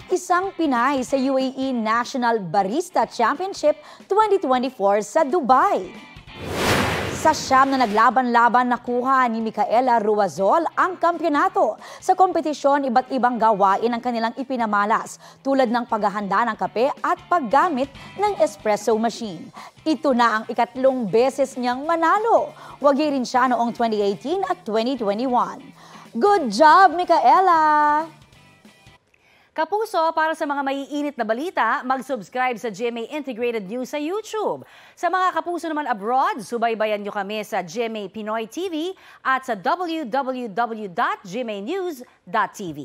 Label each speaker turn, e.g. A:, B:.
A: isang Pinay sa UAE National Barista Championship 2024 sa Dubai. Sa siyam na naglaban-laban nakuha ni Micaela Ruazol ang kampyonato. Sa kompetisyon, iba't ibang gawain ang kanilang ipinamalas tulad ng paghahanda ng kape at paggamit ng espresso machine. Ito na ang ikatlong beses niyang manalo. Wagi rin siya noong 2018 at 2021. Good job, Micaela!
B: Kapuso, para sa mga maiinit na balita, mag-subscribe sa GMA Integrated News sa YouTube. Sa mga kapuso naman abroad, subaybayan nyo kami sa GMA Pinoy TV at sa www.gmanews.tv.